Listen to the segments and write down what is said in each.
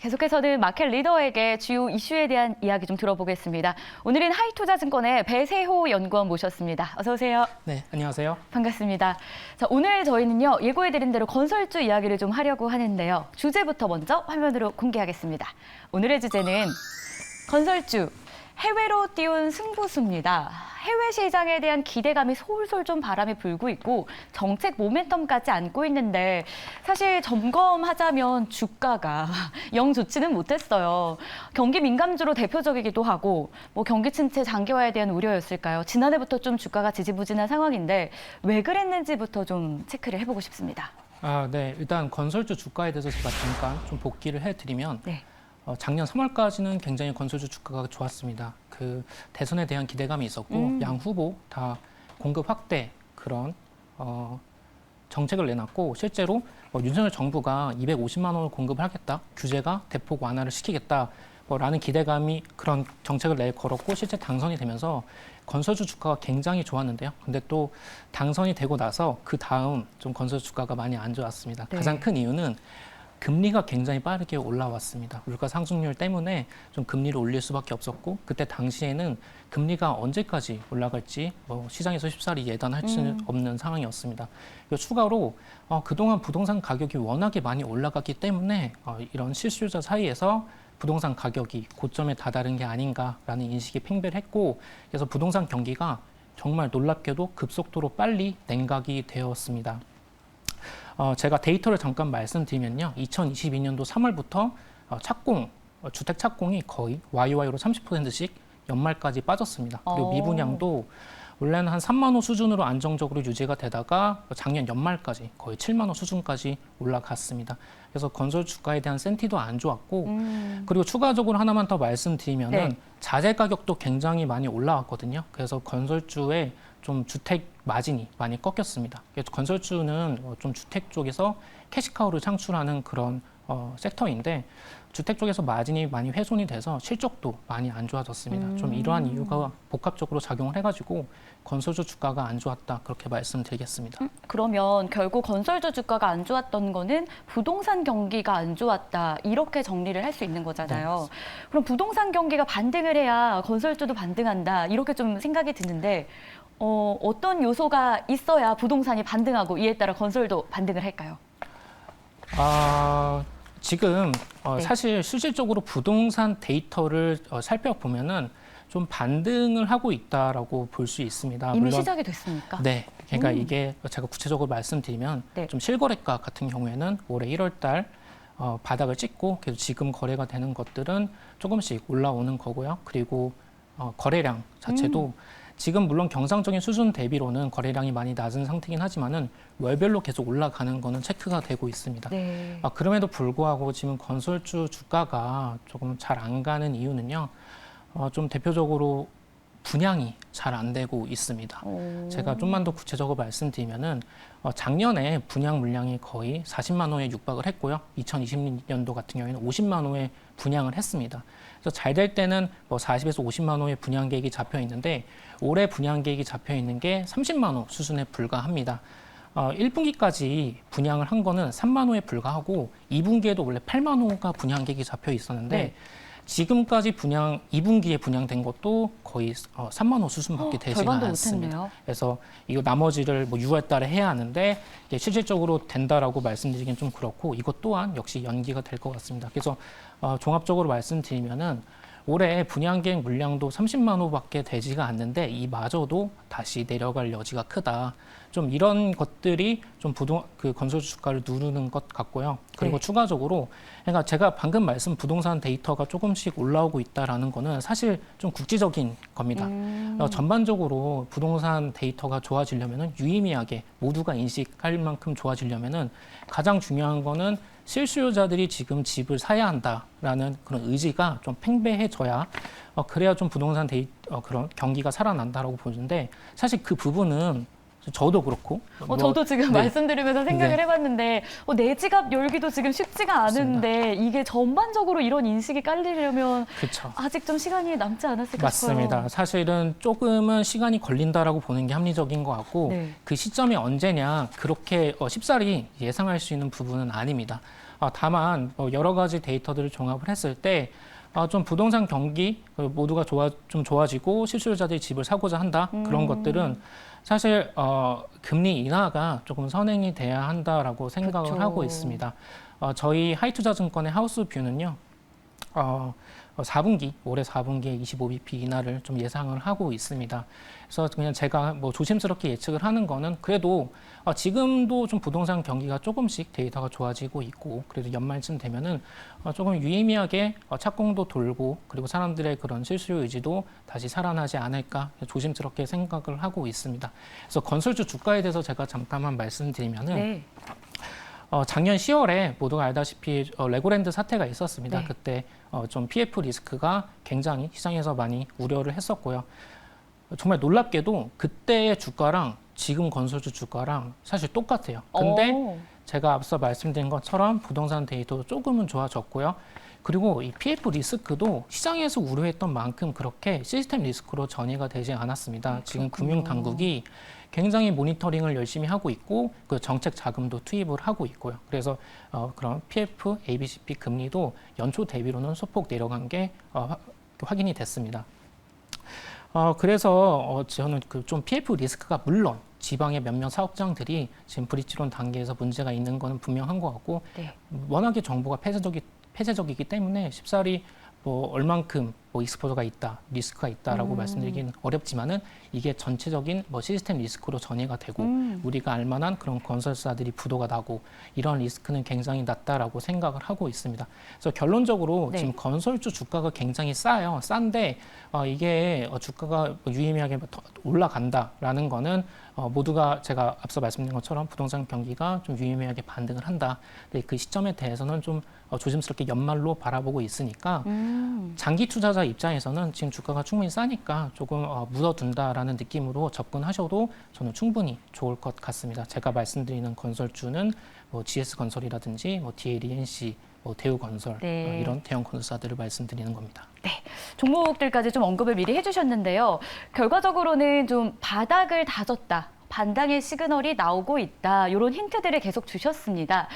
계속해서는 마켓 리더에게 주요 이슈에 대한 이야기 좀 들어보겠습니다. 오늘은 하이투자증권의 배세호 연구원 모셨습니다. 어서 오세요. 네, 안녕하세요. 반갑습니다. 자, 오늘 저희는요, 예고해드린 대로 건설주 이야기를 좀 하려고 하는데요. 주제부터 먼저 화면으로 공개하겠습니다. 오늘의 주제는 건설주, 해외로 띄운 승부수입니다. 해외 시장에 대한 기대감이 솔솔 좀 바람이 불고 있고 정책 모멘텀까지 안고 있는데 사실 점검하자면 주가가 영 좋지는 못했어요. 경기 민감주로 대표적이기도 하고 뭐 경기 침체 장기화에 대한 우려였을까요? 지난해부터 좀 주가가 지지부진한 상황인데 왜 그랬는지부터 좀 체크를 해보고 싶습니다. 네, 일단 건설주 주가에 대해서 제가 잠깐 좀 복기를 해드리면 네. 작년 3월까지는 굉장히 건설주 주가가 좋았습니다. 그 대선에 대한 기대감이 있었고 양 후보 다 공급 확대 그런 정책을 내놨고 실제로 윤석열 정부가 250만 원을 공급을 하겠다, 규제가 대폭 완화를 시키겠다 라는 기대감이 그런 정책을 내걸었고 실제 당선이 되면서 건설주 주가가 굉장히 좋았는데요. 근데 또 당선이 되고 나서 그 다음 좀 건설주 주가가 많이 안 좋았습니다. 네. 가장 큰 이유는 금리가 굉장히 빠르게 올라왔습니다. 물가 상승률 때문에 좀 금리를 올릴 수밖에 없었고 그때 당시에는 금리가 언제까지 올라갈지 시장에서 쉽사리 예단할 수 없는 상황이었습니다. 추가로 그동안 부동산 가격이 워낙에 많이 올라갔기 때문에 이런 실수요자 사이에서 부동산 가격이 고점에 다다른 게 아닌가라는 인식이 팽배했고 그래서 부동산 경기가 정말 놀랍게도 급속도로 빨리 냉각이 되었습니다. 제가 데이터를 잠깐 말씀드리면요. 2022년도 3월부터 주택 착공이 거의 YOY로 30%씩 연말까지 빠졌습니다. 그리고 미분양도 원래는 한 3만 호 수준으로 안정적으로 유지가 되다가 작년 연말까지 거의 7만 호 수준까지 올라갔습니다. 그래서 건설 주가에 대한 센티도 안 좋았고 그리고 추가적으로 하나만 더 말씀드리면은 네. 자재 가격도 굉장히 많이 올라왔거든요. 그래서 건설주의 좀 주택 마진이 많이 꺾였습니다. 건설주는 좀 주택 쪽에서 캐시카우를 창출하는 그런 섹터인데 주택 쪽에서 마진이 많이 훼손이 돼서 실적도 많이 안 좋아졌습니다. 좀 이러한 이유가 복합적으로 작용을 해가지고 건설주 주가가 안 좋았다 그렇게 말씀드리겠습니다. 그러면 결국 건설주 주가가 안 좋았던 거는 부동산 경기가 안 좋았다 이렇게 정리를 할 수 있는 거잖아요. 네. 그럼 부동산 경기가 반등을 해야 건설주도 반등한다 이렇게 좀 생각이 드는데 어떤 요소가 있어야 부동산이 반등하고 이에 따라 건설도 반등을 할까요? 지금 네. 사실 실질적으로 부동산 데이터를 살펴보면은 좀 반등을 하고 있다라고 볼 수 있습니다. 이미 물론, 시작이 됐습니까? 네, 그러니까 이게 제가 구체적으로 말씀드리면 네. 좀 실거래가 같은 경우에는 올해 1월달 바닥을 찍고 그래서 지금 거래가 되는 것들은 조금씩 올라오는 거고요. 그리고 거래량 자체도 지금 물론 경상적인 수준 대비로는 거래량이 많이 낮은 상태긴 하지만은 월별로 계속 올라가는 거는 체크가 되고 있습니다. 네. 그럼에도 불구하고 지금 건설주 주가가 조금 잘 안 가는 이유는요. 좀 대표적으로 분양이 잘 안 되고 있습니다. 제가 좀만 더 구체적으로 말씀드리면은 작년에 분양 물량이 거의 40만 호에 육박을 했고요. 2020년도 같은 경우에는 50만 호에 분양을 했습니다. 그래서 잘 될 때는 40에서 50만 호의 분양 계획이 잡혀 있는데 올해 분양 계획이 잡혀 있는 게 30만 호 수준에 불과합니다. 1분기까지 분양을 한 거는 3만 호에 불과하고 2분기에도 원래 8만 호가 분양 계획이 잡혀 있었는데 네. 지금까지 2분기에 분양된 것도 거의 3만 호 수준밖에 되지가 절반도 않습니다. 못했네요. 그래서 이거 나머지를 6월 달에 해야 하는데 이게 실질적으로 된다라고 말씀드리긴 좀 그렇고 이것 또한 역시 연기가 될 것 같습니다. 그래서 종합적으로 말씀드리면은 올해 분양 계획 물량도 30만 호밖에 되지가 않는데 이마저도 다시 내려갈 여지가 크다. 좀 이런 것들이 좀 건설 주가를 누르는 것 같고요. 그리고 네. 추가적으로 그러니까 제가 방금 말씀 부동산 데이터가 조금씩 올라오고 있다라는 거는 사실 좀 국지적인 겁니다. 전반적으로 부동산 데이터가 좋아지려면은 유의미하게 모두가 인식할 만큼 좋아지려면은 가장 중요한 거는 실수요자들이 지금 집을 사야 한다라는 그런 의지가 좀 팽배해져야 그래야 좀 부동산 그런 경기가 살아난다라고 보는데 사실 그 부분은 저도 그렇고. 저도 지금 네. 말씀드리면서 생각을 네. 해봤는데 내 지갑 열기도 지금 쉽지가 않은데 이게 전반적으로 이런 인식이 깔리려면 그렇죠. 아직 좀 시간이 남지 않았을까 맞습니다. 싶어요. 사실은 조금은 시간이 걸린다라고 보는 게 합리적인 것 같고 네. 그 시점이 언제냐 그렇게 쉽사리 예상할 수 있는 부분은 아닙니다. 다만 여러 가지 데이터들을 종합을 했을 때 좀 부동산 경기 모두가 좀 좋아지고 실수요자들이 집을 사고자 한다 그런 것들은 사실 금리 인하가 조금 선행이 돼야 한다라고 생각을 그쵸. 하고 있습니다. 저희 하이투자증권의 하우스뷰는요. 4분기, 올해 4분기에 25bp 인하를 좀 예상을 하고 있습니다. 그래서 그냥 제가 뭐 조심스럽게 예측을 하는 거는 그래도 지금도 좀 부동산 경기가 조금씩 데이터가 좋아지고 있고 그래도 연말쯤 되면은 조금 유의미하게 착공도 돌고 그리고 사람들의 그런 실수요 의지도 다시 살아나지 않을까 조심스럽게 생각을 하고 있습니다. 그래서 건설주 주가에 대해서 제가 잠깐만 말씀드리면은 네. 작년 10월에 모두가 알다시피 레고랜드 사태가 있었습니다. 네. 그때 좀 PF 리스크가 굉장히 시장에서 많이 우려를 했었고요. 정말 놀랍게도 그때의 주가랑 지금 건설주 주가랑 사실 똑같아요. 근데 제가 앞서 말씀드린 것처럼 부동산 데이터도 조금은 좋아졌고요. 그리고 이 PF 리스크도 시장에서 우려했던 만큼 그렇게 시스템 리스크로 전이가 되지 않았습니다. 지금 금융당국이 굉장히 모니터링을 열심히 하고 있고 그 정책 자금도 투입을 하고 있고요. 그래서 그런 PF, ABCP 금리도 연초 대비로는 소폭 내려간 게 확인이 됐습니다. 그래서 저는 그 좀 PF 리스크가 물론 지방의 몇몇 사업장들이 지금 브릿지론 단계에서 문제가 있는 거는 분명한 것 같고 네. 워낙에 정보가 폐쇄적이기 때문에 쉽사리 뭐 얼만큼 뭐 익스포저가 있다, 리스크가 있다라고 말씀드리기는 어렵지만은 이게 전체적인 뭐 시스템 리스크로 전이가 되고 우리가 알만한 그런 건설사들이 부도가 나고 이런 리스크는 굉장히 낮다라고 생각을 하고 있습니다. 그래서 결론적으로 네. 지금 건설주 주가가 굉장히 싸요. 싼데 이게 주가가 유의미하게 더 올라간다라는 거는 모두가 제가 앞서 말씀드린 것처럼 부동산 경기가 좀 유의미하게 반등을 한다. 근데 그 시점에 대해서는 좀 조심스럽게 연말로 바라보고 있으니까 장기 투자자 입장에서는 지금 주가가 충분히 싸니까 조금 묻어둔다라는 느낌으로 접근하셔도 저는 충분히 좋을 것 같습니다. 제가 말씀드리는 건설주는 뭐 GS건설이라든지 뭐 DLENC, 뭐 대우건설 네. 이런 대형 건설사들을 말씀드리는 겁니다. 네, 종목들까지 좀 언급을 미리 해주셨는데요. 결과적으로는 좀 바닥을 다졌다. 반등의 시그널이 나오고 있다. 이런 힌트들을 계속 주셨습니다.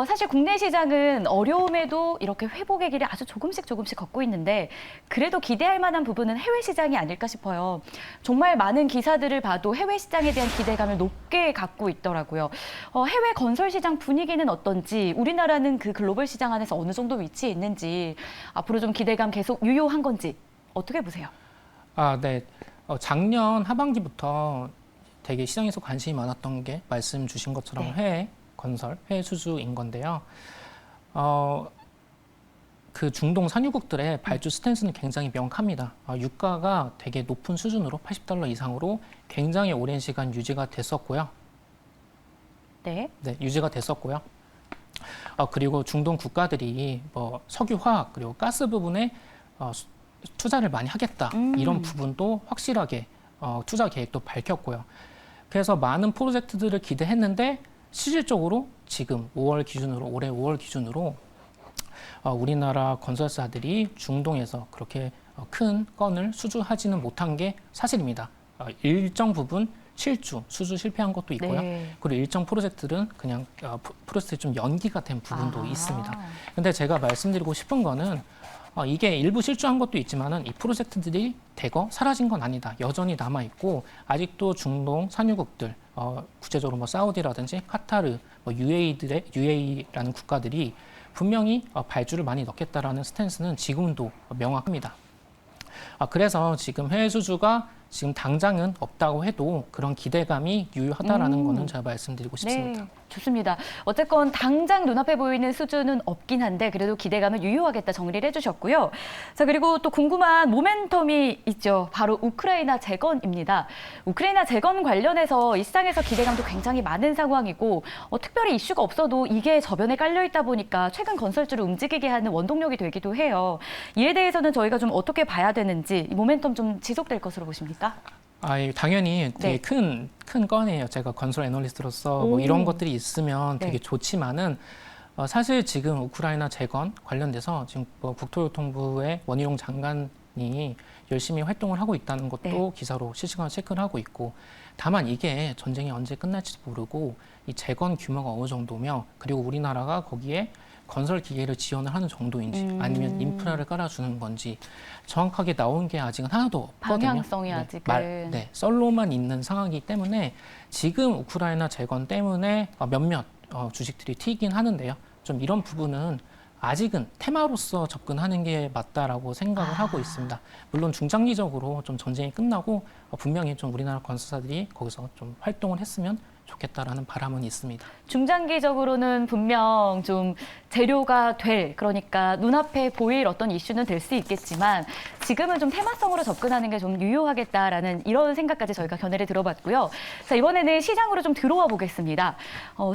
사실 국내 시장은 어려움에도 이렇게 회복의 길을 아주 조금씩 걷고 있는데 그래도 기대할 만한 부분은 해외 시장이 아닐까 싶어요. 정말 많은 기사들을 봐도 해외 시장에 대한 기대감을 높게 갖고 있더라고요. 해외 건설 시장 분위기는 어떤지, 우리나라는 그 글로벌 시장 안에서 어느 정도 위치해 있는지, 앞으로 좀 기대감 계속 유효한 건지 어떻게 보세요? 네. 작년 하반기부터 되게 시장에서 관심이 많았던 게 말씀 주신 것처럼 네. 해외 건설, 해외 수주인 건데요. 그 중동 산유국들의 발주 스탠스는 굉장히 명확합니다. 유가가 되게 높은 수준으로 $80 이상으로 굉장히 오랜 시간 유지가 됐었고요. 네. 네, 유지가 됐었고요. 그리고 중동 국가들이 뭐 석유, 화학 그리고 가스 부분에 투자를 많이 하겠다 이런 부분도 확실하게 투자 계획도 밝혔고요. 그래서 많은 프로젝트들을 기대했는데 실질적으로 지금 5월 기준으로 올해 5월 기준으로 우리나라 건설사들이 중동에서 그렇게 큰 건을 수주하지는 못한 게 사실입니다. 일정 부분 수주 실패한 것도 있고요. 네. 그리고 일정 프로젝트들은 그냥 프로젝트 좀 연기가 된 부분도 있습니다. 근데 제가 말씀드리고 싶은 거는 이게 일부 실주한 것도 있지만은 이 프로젝트들이 대거 사라진 건 아니다. 여전히 남아 있고 아직도 중동 산유국들, 구체적으로 뭐 사우디라든지 카타르, 뭐 UAE라는 국가들이 분명히 발주를 많이 넣겠다라는 스탠스는 지금도 명확합니다. 그래서 지금 해외 수주가 지금 당장은 없다고 해도 그런 기대감이 유효하다라는 거는 제가 말씀드리고 싶습니다. 네, 좋습니다. 어쨌건 당장 눈앞에 보이는 수준은 없긴 한데 그래도 기대감은 유효하겠다 정리를 해주셨고요. 자, 그리고 또 궁금한 모멘텀이 있죠. 바로 우크라이나 재건입니다. 우크라이나 재건 관련해서 이 시장에서 기대감도 굉장히 많은 상황이고 특별히 이슈가 없어도 이게 저변에 깔려 있다 보니까 최근 건설주를 움직이게 하는 원동력이 되기도 해요. 이에 대해서는 저희가 좀 어떻게 봐야 되는지 이 모멘텀 좀 지속될 것으로 보십니까? 당연히 되게 네. 큰 건이에요. 제가 건설 애널리스트로서 뭐 이런 것들이 있으면 되게 네. 좋지만은 사실 지금 우크라이나 재건 관련돼서 지금 뭐 국토교통부의 원희룡 장관이 열심히 활동을 하고 있다는 것도 네. 기사로 실시간으로 체크를 하고 있고 다만 이게 전쟁이 언제 끝날지도 모르고 이 재건 규모가 어느 정도며 그리고 우리나라가 거기에 건설 기계를 지원을 하는 정도인지 아니면 인프라를 깔아주는 건지 정확하게 나온 게 아직은 하나도 없거든요. 방향성이 아직은. 썰로만 있는 상황이기 때문에 지금 우크라이나 재건 때문에 몇몇 주식들이 튀긴 하는데요. 좀 이런 부분은 아직은 테마로서 접근하는 게 맞다라고 생각을 하고 있습니다. 물론 중장기적으로 좀 전쟁이 끝나고 분명히 좀 우리나라 건설사들이 거기서 좀 활동을 했으면 좋겠다라는 바람은 있습니다. 중장기적으로는 분명 좀 재료가 그러니까 눈앞에 보일 어떤 이슈는 될 수 있겠지만 지금은 좀 테마성으로 접근하는 게 좀 유효하겠다라는 이런 생각까지 저희가 견해를 들어봤고요. 자, 이번에는 시장으로 좀 들어와 보겠습니다.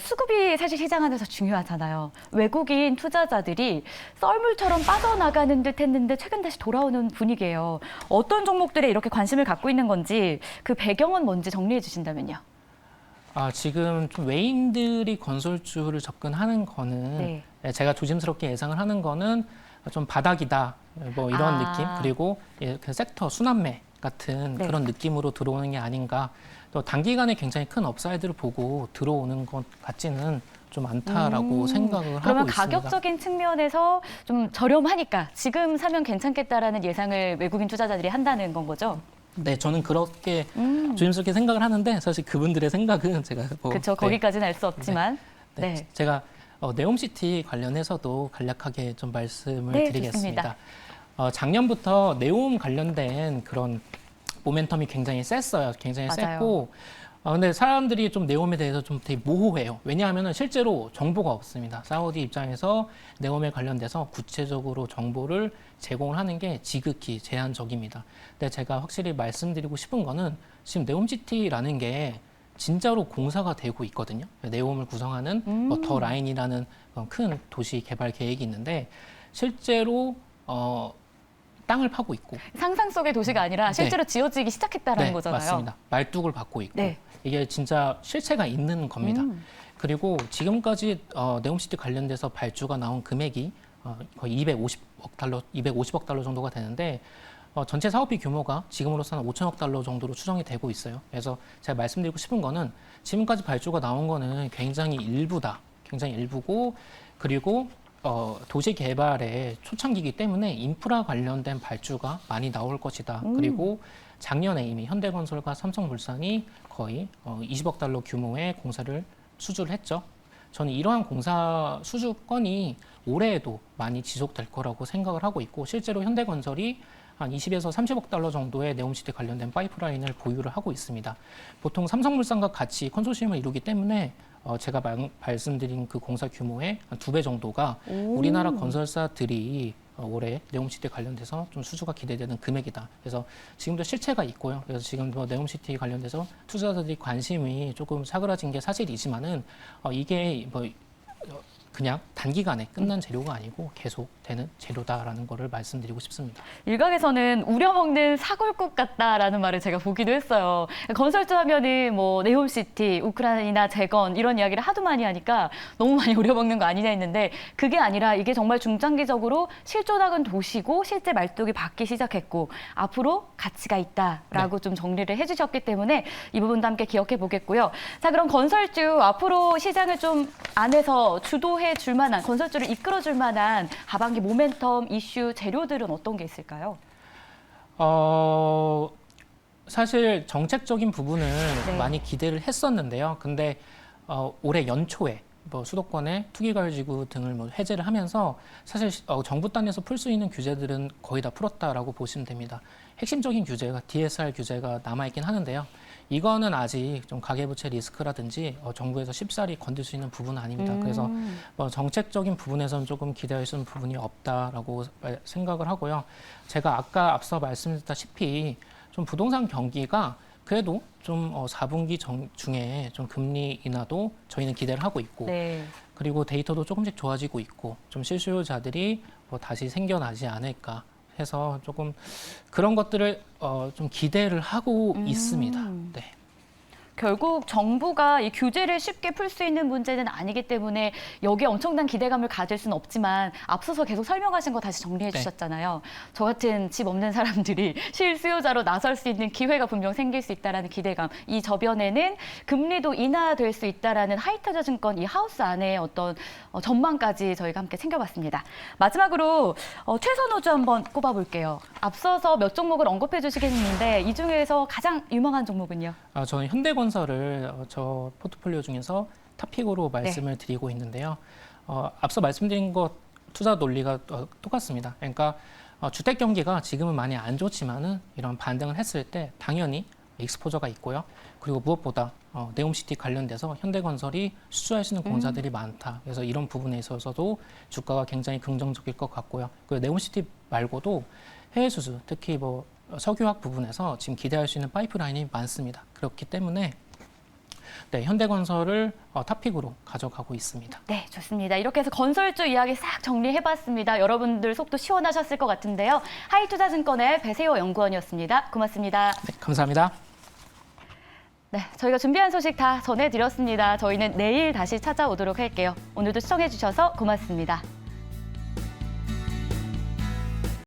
수급이 사실 시장 안에서 중요하잖아요. 외국인 투자자들이 썰물처럼 빠져나가는 듯 했는데 최근 다시 돌아오는 분위기예요. 어떤 종목들에 이렇게 관심을 갖고 있는 건지 그 배경은 뭔지 정리해 주신다면요. 지금 좀 외인들이 건설주를 접근하는 거는 제가 조심스럽게 예상을 하는 거는 좀 바닥이다 뭐 이런 느낌 그리고 그 섹터 순환매 같은 그런 느낌으로 들어오는 게 아닌가 또 단기간에 굉장히 큰 업사이드를 보고 들어오는 것 같지는 좀 않다라고 생각을 하고 있습니다. 그러면 가격적인 측면에서 좀 저렴하니까 지금 사면 괜찮겠다라는 예상을 외국인 투자자들이 한다는 건 거죠? 네, 저는 그렇게 조심스럽게 생각을 하는데 사실 그분들의 생각은 제가 그렇죠. 거기까지는 알 수 없지만. 제가 네옴시티 관련해서도 간략하게 좀 말씀을 드리겠습니다. 작년부터 네옴 관련된 그런 모멘텀이 굉장히 셌어요. 굉장히 셌고 근데 사람들이 좀 네옴에 대해서 좀 되게 모호해요. 왜냐하면 실제로 정보가 없습니다. 사우디 입장에서 네옴에 관련돼서 구체적으로 정보를 제공을 하는 게 지극히 제한적입니다. 근데 제가 확실히 말씀드리고 싶은 거는 지금 네옴시티라는 게 진짜로 공사가 되고 있거든요. 네옴을 구성하는 더 라인이라는 큰 도시 개발 계획이 있는데 실제로 땅을 파고 있고 상상 속의 도시가 아니라 실제로 지어지기 시작했다는 거잖아요. 맞습니다. 말뚝을 받고 있고 이게 진짜 실체가 있는 겁니다. 그리고 지금까지 네옴시티 관련돼서 발주가 나온 금액이 거의 250억 달러 정도가 되는데 전체 사업비 규모가 지금으로서는 5천억 달러 정도로 추정이 되고 있어요. 그래서 제가 말씀드리고 싶은 거는 지금까지 발주가 나온 거는 굉장히 일부다. 굉장히 일부고 그리고 도시 개발의 초창기이기 때문에 인프라 관련된 발주가 많이 나올 것이다. 그리고 작년에 이미 현대건설과 삼성물산이 거의 20억 달러 규모의 공사를 수주를 했죠. 저는 이러한 공사 수주 건이 올해에도 많이 지속될 거라고 생각을 하고 있고 실제로 현대건설이 한 20에서 30억 달러 정도의 네옴시티 관련된 파이프라인을 보유를 하고 있습니다. 보통 삼성물산과 같이 컨소시엄을 이루기 때문에 제가 말씀드린 그 공사 규모의 한 2배 정도가 우리나라 건설사들이 올해 네옴시티 관련돼서 좀 수주가 기대되는 금액이다. 그래서 지금도 실체가 있고요. 그래서 지금 네옴시티 관련돼서 투자자들이 관심이 조금 사그라진 게 사실이지만은 이게 그냥 단기간에 끝난 재료가 아니고 계속 되는 재료다라는 거를 말씀드리고 싶습니다. 일각에서는 우려먹는 사골국 같다라는 말을 제가 보기도 했어요. 건설주 하면은 뭐 네옴시티, 우크라이나 재건 이런 이야기를 하도 많이 하니까 너무 많이 우려먹는 거 아니냐 했는데 그게 아니라 이게 정말 중장기적으로 실존하는 도시고 실제 말뚝이 받기 시작했고 앞으로 가치가 있다라고 좀 정리를 해주셨기 때문에 이 부분도 함께 기억해 보겠고요. 자, 그럼 건설주 앞으로 시장을 좀 안에서 주도해 줄 만한 건설주를 이끌어 줄 만한 하반기 모멘텀 이슈 재료들은 어떤 게 있을까요? 사실 정책적인 부분을 많이 기대를 했었는데요. 근데 올해 연초에 수도권의 투기과열지구 등을 해제를 하면서 사실 정부 단에서 풀 수 있는 규제들은 거의 다 풀었다라고 보시면 됩니다. 핵심적인 규제가 DSR 규제가 남아있긴 하는데요. 이거는 아직 좀 가계부채 리스크라든지 정부에서 쉽사리 건들 수 있는 부분은 아닙니다. 그래서 정책적인 부분에서는 조금 기대할 수 있는 부분이 없다라고 생각을 하고요. 제가 아까 앞서 말씀드렸다시피 좀 부동산 경기가 그래도 좀 4분기 중에 좀 금리 인하도 저희는 기대를 하고 있고 그리고 데이터도 조금씩 좋아지고 있고 좀 실수요자들이 다시 생겨나지 않을까 해서 조금 그런 것들을 좀 기대를 하고 있습니다. 결국 정부가 이 규제를 쉽게 풀 수 있는 문제는 아니기 때문에 여기에 엄청난 기대감을 가질 수는 없지만 앞서서 계속 설명하신 거 다시 정리해 네. 주셨잖아요. 저 같은 집 없는 사람들이 실수요자로 나설 수 있는 기회가 분명 생길 수 있다라는 기대감. 이 저변에는 금리도 인하될 수 있다라는 하이투자증권 이 하우스 안에 어떤 전망까지 저희가 함께 챙겨봤습니다. 마지막으로 최선호주 한번 꼽아볼게요. 앞서서 몇 종목을 언급해 주시겠는데 이 중에서 가장 유명한 종목은요? 저는 현대건설을 저 포트폴리오 중에서 탑픽으로 말씀을 드리고 있는데요. 앞서 말씀드린 것 투자 논리가 똑같습니다. 그러니까 주택 경기가 지금은 많이 안 좋지만은 이런 반등을 했을 때 당연히 익스포저가 있고요. 그리고 무엇보다 네옴시티 관련돼서 현대건설이 수주할 수 있는 공사들이 많다. 그래서 이런 부분에 있어서도 주가가 굉장히 긍정적일 것 같고요. 그 네옴시티 말고도 해외 수주, 특히 뭐 석유화학 부분에서 지금 기대할 수 있는 파이프라인이 많습니다. 그렇기 때문에 네, 현대건설을 탑픽으로 가져가고 있습니다. 네, 좋습니다. 이렇게 해서 건설주 이야기 싹 정리해봤습니다. 여러분들 속도 시원하셨을 것 같은데요. 하이투자증권의 배세호 연구원이었습니다. 고맙습니다. 네, 감사합니다. 네, 저희가 준비한 소식 다 전해드렸습니다. 저희는 내일 다시 찾아오도록 할게요. 오늘도 시청해주셔서 고맙습니다.